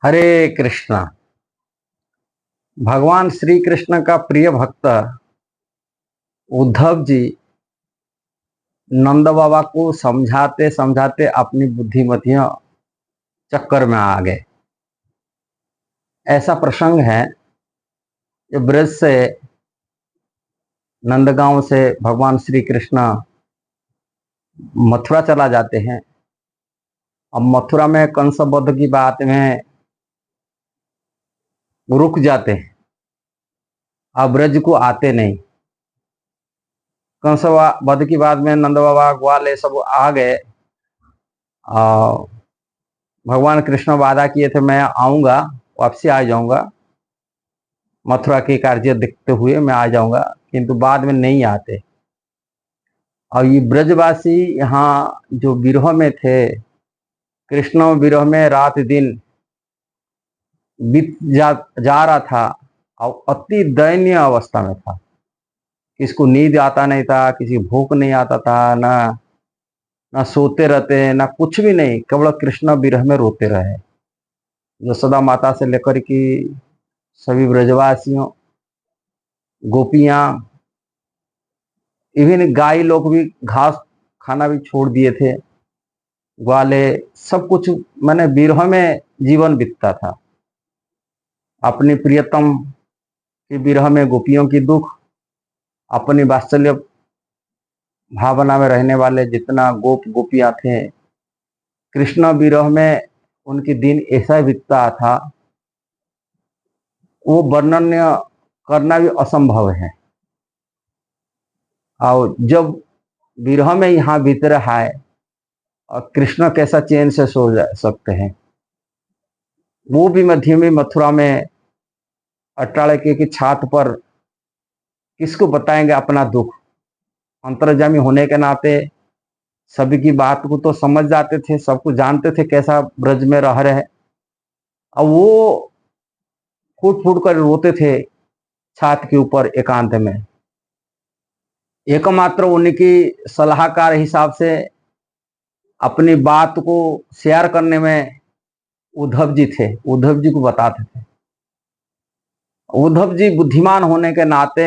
हरे कृष्णा। भगवान श्री कृष्ण का प्रिय भक्त उद्धव जी नंद बाबा को समझाते समझाते अपनी बुद्धिमतियों चक्कर में आ गए। ऐसा प्रसंग है कि ब्रज से नंदगांव से भगवान श्री कृष्ण मथुरा चला जाते हैं। अब मथुरा में कंस वध की बात में रुक जाते हैं। अब ब्रज को आते नहीं। कंस वध की बात में नंद बाबा ग्वाले सब आ गए। और भगवान कृष्ण वादा किए थे मैं आऊंगा, वापसी आ जाऊंगा, मथुरा के कार्य देखते हुए मैं आ जाऊंगा, किंतु बाद में नहीं आते। और ये ब्रजवासी यहाँ जो विरह में थे, कृष्ण विरह में रात दिन बीत जा रहा था और अति दयनीय अवस्था में था। किसको नींद आता नहीं था, किसी भूख नहीं आता था, ना सोते रहते, ना कुछ भी नहीं, केवल कृष्ण विरह में रोते रहे। यशोदा माता से लेकर के सभी ब्रजवासियों, गोपियां, इवन गाय लोग भी घास खाना भी छोड़ दिए थे। ग्वाले सब कुछ मैंने विरह में जीवन बीतता था। अपनी प्रियतम के विरह में गोपियों की दुख, अपनी वात्सल्य भावना में रहने वाले जितना गोप गोपियां थे, कृष्ण विरह में उनके दिन ऐसा बीतता था, वो वर्णन करना भी असंभव है। और जब विरह में यहाँ बीत रहा है और कृष्ण कैसा चैन से सो सकते हैं। वो भी मध्य में मथुरा में अट्टालिका की छात पर किसको बताएंगे अपना दुख। अंतर्जामी होने के नाते सभी की बात को तो समझ जाते थे, सब कुछ जानते थे कैसा ब्रज में रह रहे। अब वो फूट फूट कर रोते थे छात के ऊपर एकांत में। एकमात्र उनकी सलाहकार हिसाब से अपनी बात को शेयर करने में उद्धव जी थे। उद्धव जी को बताते थे। उद्धव जी बुद्धिमान होने के नाते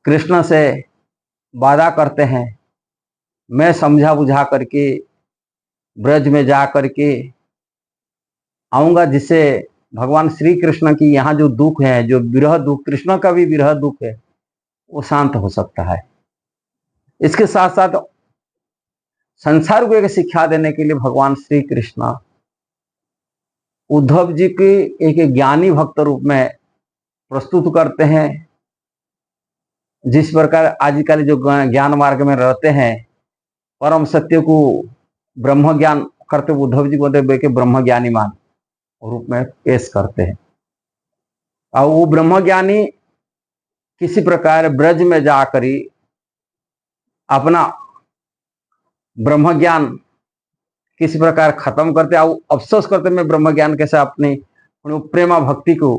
कृष्ण से वादा करते हैं, मैं समझा बुझा करके ब्रज में जा करके आऊंगा, जिससे भगवान श्री कृष्ण की यहाँ जो दुख है, जो विरह दुख, कृष्ण का भी विरह दुख है, वो शांत हो सकता है। इसके साथ साथ संसार को एक शिक्षा देने के लिए भगवान श्री कृष्ण उद्धव जी के एक ज्ञानी भक्त रूप में प्रस्तुत करते हैं। जिस प्रकार आजकल जो ज्ञान मार्ग में रहते हैं, परम सत्य को ब्रह्म ज्ञान करते, उद्धव जी को के ब्रह्म ज्ञानी मान रूप में पेश करते हैं। और वो ब्रह्म ज्ञानी किसी प्रकार ब्रज में जाकर ही अपना ब्रह्म ज्ञान किसी प्रकार खत्म करते, और अफसोस करते मैं ब्रह्म ज्ञान कैसे अपनी प्रेमा भक्ति को,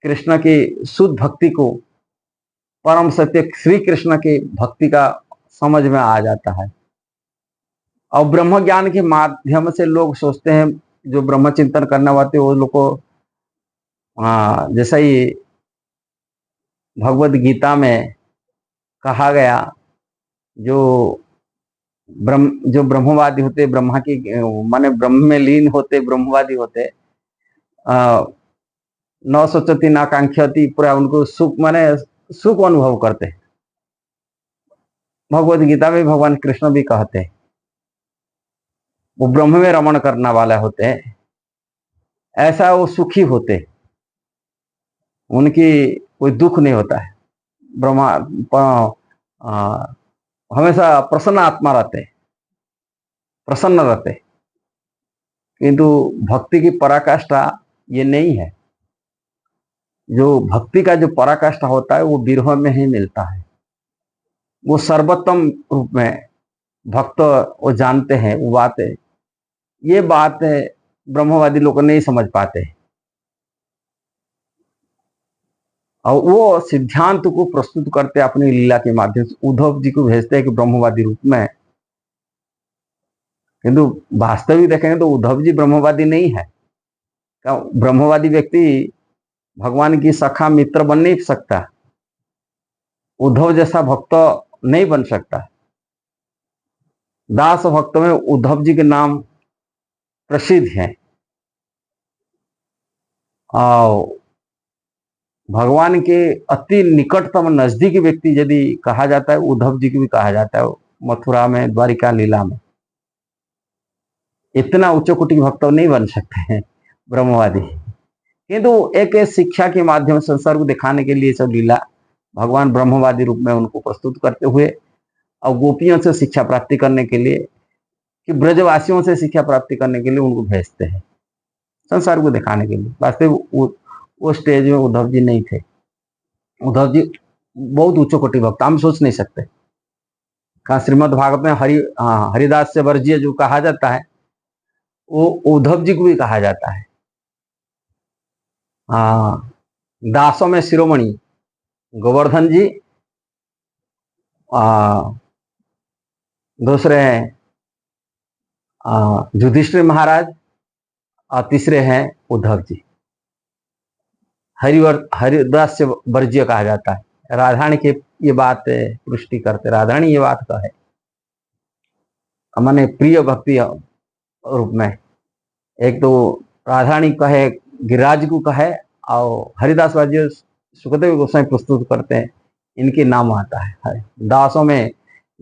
कृष्ण की शुद्ध भक्ति को, परम सत्य श्री कृष्ण की भक्ति का समझ में आ जाता है। और ब्रह्म ज्ञान के माध्यम से लोग सोचते हैं, जो ब्रह्म चिंतन करने वाले वो लोग को जैसा ही भगवत गीता में कहा गया, जो ब्रह्मवादी होते, ब्रह्मा की माने ब्रह्म में लीन होते, ब्रह्मवादी होते, न सोचती न आकांक्षती, पूरा उनको सुख माने सुख अनुभव करते। भगवत गीता में भगवान कृष्ण भी कहते हैं, वो ब्रह्म में रमण करने वाले होते हैं, ऐसा वो सुखी होते, उनकी कोई दुख नहीं होता है। ब्रह्मा हमेशा प्रसन्न आत्मा रहते, प्रसन्न रहते। किंतु भक्ति की पराकाष्ठा ये नहीं है। जो भक्ति का जो पराकाष्ठा होता है वो विरह में ही मिलता है। वो सर्वोत्तम रूप में भक्त वो जानते हैं, वो बात है, ये बात है ब्रह्मवादी लोग नहीं समझ पाते। और वो सिद्धांत को प्रस्तुत करते अपनी लीला के माध्यम से, उद्धव जी को भेजते हैं कि ब्रह्मवादी रूप में। किंतु वास्तविक देखेंगे तो उद्धव जी ब्रह्मवादी नहीं है। क्या ब्रह्मवादी व्यक्ति भगवान की सखा मित्र बन नहीं सकता? उद्धव जैसा भक्त नहीं बन सकता। दास भक्त में उद्धव जी के नाम प्रसिद्ध है। और भगवान के अति निकटतम नजदीकी व्यक्ति यदि कहा जाता है, उद्धव जी को भी कहा जाता है। मथुरा में, द्वारिका लीला में इतना उच्च कोटि भक्त नहीं बन सकते हैं ब्रह्मवादी, किंतु एक शिक्षा के माध्यम से संसार को दिखाने के लिए सब लीला भगवान ब्रह्मवादी रूप में उनको प्रस्तुत करते हुए और गोपियों से शिक्षा प्राप्ति करने के लिए, कि ब्रजवासियों से शिक्षा प्राप्ति करने के लिए उनको भेजते हैं संसार को दिखाने के लिए। वास्तव वो स्टेज में उद्धव जी नहीं थे। उद्धव जी बहुत उच्च कोटि भक्त, हम सोच नहीं सकते। कहा श्रीमद् भागवत में हरिदास से वर्जीय जो कहा जाता है, वो उद्धव जी को भी कहा जाता है। दासों में शिरोमणि गोवर्धन जी, दूसरे हैं युधिष्ठिर महाराज, और तीसरे हैं उद्धव जी। हरिदास से वर्जीय कहा जाता है। राधारानी के ये बात पुष्टि करते, राधारानी ये बात कहे, मैंने प्रिय भक्ति रूप में एक तो राधारानी कहे, गिरिराज को कहे, और हरिदास वर्जीय सुखदेव गोस्वामी प्रस्तुत करते हैं, इनके नाम आता है। दासों में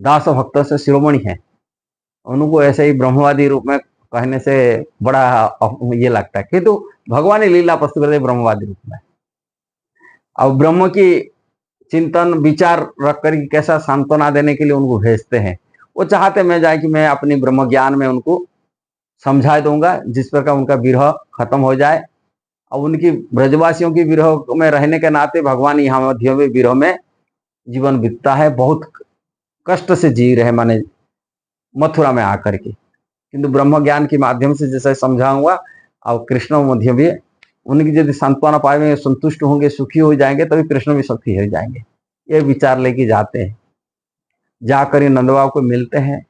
दास भक्तों से शिरोमणि है। उनको ऐसे ही ब्रह्मवादी रूप में कहने से बड़ा ये लगता है, किंतु भगवान ने लीला प्रस्तुत करते ब्रह्मवादी रूप में। अब ब्रह्म की चिंतन विचार रख कर कैसा सांत्वना देने के लिए उनको भेजते हैं। वो चाहते मैं जाए कि मैं अपनी ब्रह्म ज्ञान में उनको समझा दूंगा, जिस प्रकार उनका विरह खत्म हो जाए। और उनकी ब्रजवासियों की विरह में रहने के नाते भगवान यहाँ मध्य में विरह में जीवन बीतता है, बहुत कष्ट से जी रहे माने मथुरा में आकर के, किंतु ब्रह्म ज्ञान के माध्यम से जैसे समझाऊंगा, और कृष्ण मध्य भी उनकी यदि सांत्वना पाएंगे, संतुष्ट होंगे, सुखी हो जाएंगे, तभी कृष्ण भी सुखी हो जाएंगे। ये विचार लेके जाते हैं। जाकर ये नंद बाबा को मिलते हैं।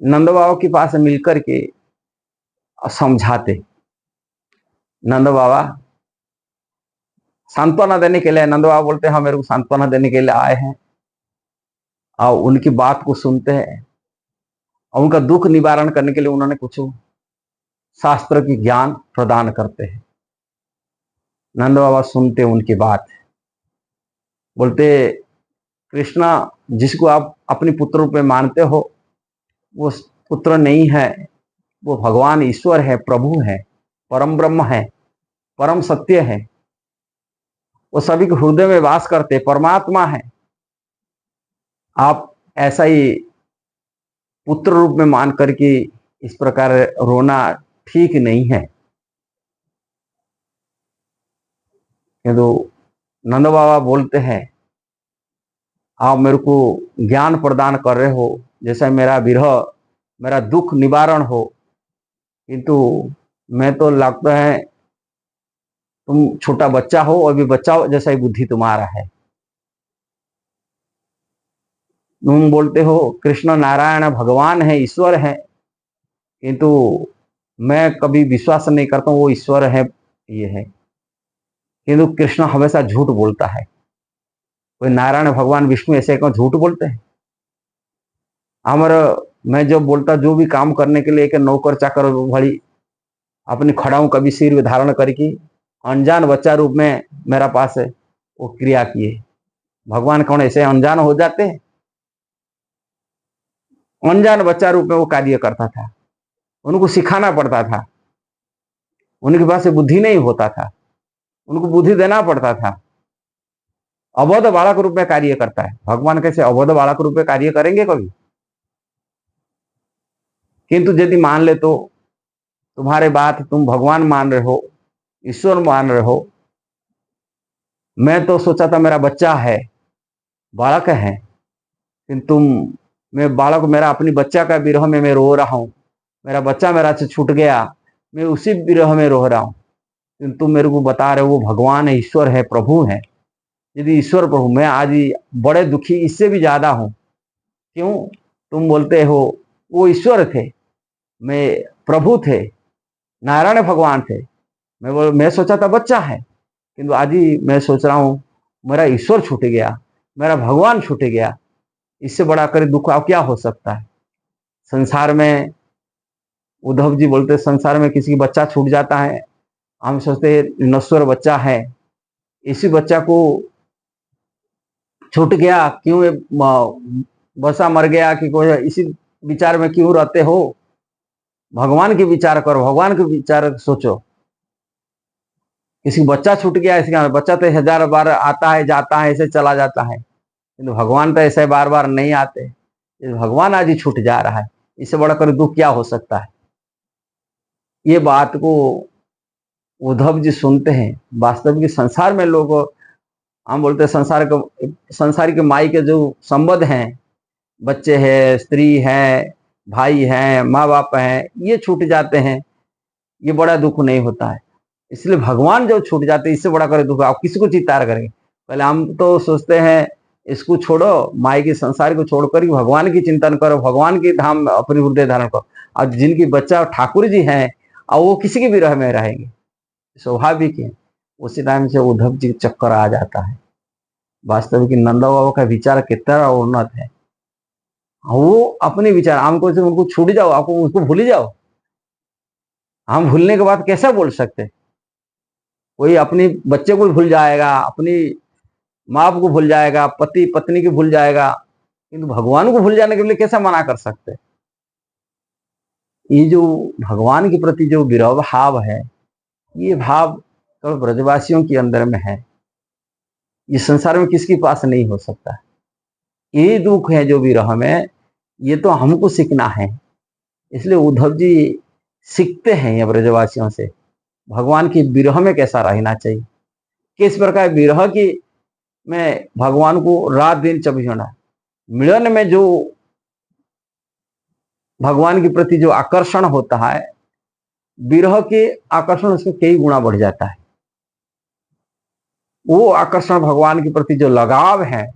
नंद बाबा के पास मिलकर के समझाते। नंद बाबा सांत्वना देने के लिए, नंद बाबा बोलते हैं हाँ मेरे को सांत्वना देने के लिए आए हैं, और उनकी बात को सुनते हैं, और उनका दुख निवारण करने के लिए उन्होंने कुछ शास्त्र की ज्ञान प्रदान करते हैं। नंद बाबा सुनते उनकी बात, बोलते कृष्णा जिसको आप अपनी पुत्र रूप में मानते हो, वो पुत्र नहीं है, वो भगवान ईश्वर है, प्रभु है, परम ब्रह्म है, परम सत्य है। वो सभी के हृदय में वास करते परमात्मा है। आप ऐसा ही पुत्र रूप में मान करके इस प्रकार रोना ठीक नहीं है। किंतु नंद बाबा बोलते हैं आप मेरे को ज्ञान प्रदान कर रहे हो, जैसा मेरा विरह, मेरा दुख निवारण हो, किंतु मैं तो लगता है तुम छोटा बच्चा हो, अभी बच्चा जैसा ही बुद्धि तुम्हारा है। तुम बोलते हो कृष्ण नारायण भगवान है, ईश्वर है, किंतु मैं कभी विश्वास नहीं करता हूँ वो ईश्वर है, ये है। किंतु कृष्ण हमेशा झूठ बोलता है। कोई नारायण भगवान विष्णु ऐसे क्यों झूठ बोलते हैं? हमारा मैं जो बोलता, जो भी काम करने के लिए एक नौकर चाकर भली अपनी खड़ाऊ कभी सिर में धारण करके अनजान बच्चा रूप में मेरा पास है वो क्रिया किए। भगवान कौन ऐसे अनजान हो जाते हैं? अनजान बच्चा रूप में वो कार्य करता था, उनको सिखाना पड़ता था, उनके पास बुद्धि नहीं होता था, उनको बुद्धि देना पड़ता था। अबोध बालक रूप में कार्य करता है। भगवान कैसे अबोध बालक रूप में कार्य करेंगे कभी? किंतु यदि मान ले तो तुम्हारे बात तुम भगवान मान रहे हो, ईश्वर मान रहे हो। मैं तो सोचा था मेरा बच्चा है, बालक है, किंतु मैं बालक, मेरा अपनी बच्चा का विरह में मैं रो रहा हूँ। मेरा बच्चा मेरा से छूट गया, मैं उसी विरह में रो रहा हूँ। किंतु मेरे को बता रहे वो भगवान है, ईश्वर है, प्रभु है। यदि ईश्वर प्रभु, मैं आज बड़े दुखी इससे भी ज्यादा हूँ। क्यों? तुम बोलते हो वो ईश्वर थे, मैं प्रभु थे, नारायण भगवान थे, मैं सोचा था बच्चा है, किंतु आज ही मैं सोच रहा हूँ मेरा ईश्वर छूट गया, मेरा भगवान छूट गया। इससे बड़ा कर दुख अब क्या हो सकता है। संसार में उद्धव जी बोलते संसार में किसी का बच्चा छूट जाता है, हम सोचते नश्वर बच्चा है, इसी बच्चा को छूट गया, क्यों ये बसा मर गया कि कोई, इसी विचार में क्यों रहते हो। भगवान के विचार करो, भगवान के विचार सोचो। किसी बच्चा छूट गया, इसका बच्चा तो 1000 बार आता है जाता है, ऐसे चला जाता है, किंतु भगवान तो ऐसे बार बार नहीं आते। भगवान आज ही छूट जा रहा है, इससे बड़ा कर दुख क्या हो सकता है। ये बात को उद्धव जी सुनते हैं। वास्तविक संसार में लोग, हम बोलते हैं संसार के माई के जो संबंध हैं, बच्चे हैं, स्त्री है, भाई हैं, माँ बाप हैं, ये छूट जाते हैं, ये बड़ा दुख नहीं होता है। इसलिए भगवान जब छूट जाते हैं, इससे बड़ा करे दुख आप किसी को चित्तार करेंगे। पहले हम तो सोचते हैं इसको छोड़ो, माई के संसार को छोड़कर ही भगवान की चिंतन करो, भगवान की धाम अपनी हृदय धारण करो। और जिनकी बच्चा ठाकुर जी हैं और वो किसी के विरह में रहेंगे, स्वाभाविक है। उसी टाइम से उद्धव जी चक्कर आ जाता है। वास्तविक नंदा बाबा का विचार कितना उन्नत है। वो अपने विचार हमको उनको छूट जाओ, आपको उसको भूल जाओ। हम भूलने के बाद कैसा बोल सकते। कोई अपनी बच्चे को भूल जाएगा, अपनी माँ को भूल जाएगा, पति पत्नी को भूल जाएगा, किंतु भगवान को भूल जाने के लिए कैसा मना कर सकते। ये जो भगवान के प्रति जो विरह भाव है, ये भाव केवल ब्रजवासियों के अंदर में है। ये संसार में किसके पास नहीं हो सकता। ये दुख है जो विरह में, ये तो हमको सीखना है। इसलिए उद्धव जी सीखते हैं ये ब्रजवासियों से, भगवान की विरह में कैसा रहना चाहिए, किस प्रकार विरह की में भगवान को रात दिन 24 घंटा मिलन में जो भगवान के प्रति जो आकर्षण होता है, विरह के आकर्षण उसमें कई गुना बढ़ जाता है। वो आकर्षण भगवान के प्रति जो लगाव है,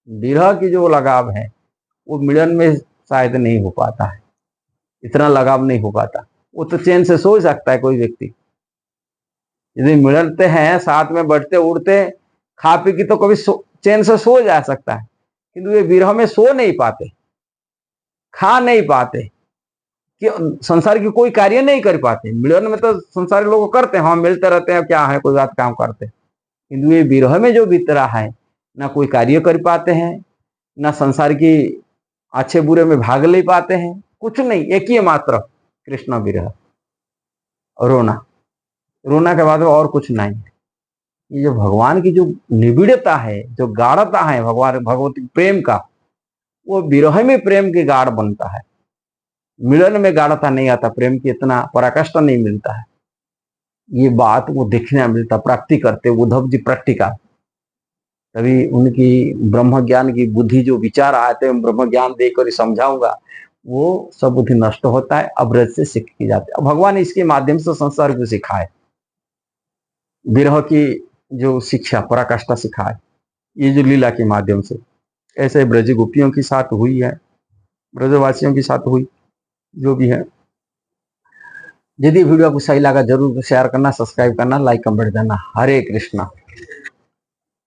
विरह की जो लगाव है, वो मिलन में शायद नहीं हो पाता है, इतना लगाव नहीं हो पाता। वो तो चैन से सो सकता है कोई व्यक्ति, यदि मिलते हैं साथ में बैठते उड़ते खा पी की तो कभी चैन से सो जा सकता है, किंतु ये विरह में सो नहीं पाते, खा नहीं पाते, कि संसार की कोई कार्य नहीं कर पाते। मिलन में तो संसारी लोग करते हैं, हम मिलते रहते हैं, क्या है कोई बात काम करते, किंतु ये विरह में जो बीत रहा है, ना कोई कार्य कर पाते हैं, ना संसार की अच्छे बुरे में भाग ले पाते हैं, कुछ नहीं। एक ही मात्र कृष्ण विरह, रोना, रोना के बाद और कुछ नहीं। ये जो भगवान की जो निबिड़ता है, जो गाढ़ता है भगवान भगवती प्रेम का, वो विरह में प्रेम के गाढ़ बनता है। मिलन में गाढ़ता नहीं आता, प्रेम की इतना पराकाष्ठा नहीं मिलता है। ये बात वो देखने मिलता, प्राप्ति करते उद्धव जी प्रैक्टिकल। तभी उनकी ब्रह्म ज्ञान की बुद्धि जो विचार आते हैं, ब्रह्म ज्ञान देकर समझाऊंगा, वो सब बुद्धि नष्ट होता है, अब्रज से सीख की जाती है। भगवान इसके माध्यम से संसार को सिखाए, विरह की जो शिक्षा पराकाष्ठा सिखाए, ये जो लीला के माध्यम से। ऐसे ब्रज गोपियों के साथ हुई है, ब्रजवासियों के साथ हुई, जो भी है। यदि वीडियो आपको सही लगा जरूर शेयर करना, सब्सक्राइब करना, लाइक कमेंट देना। हरे कृष्णा।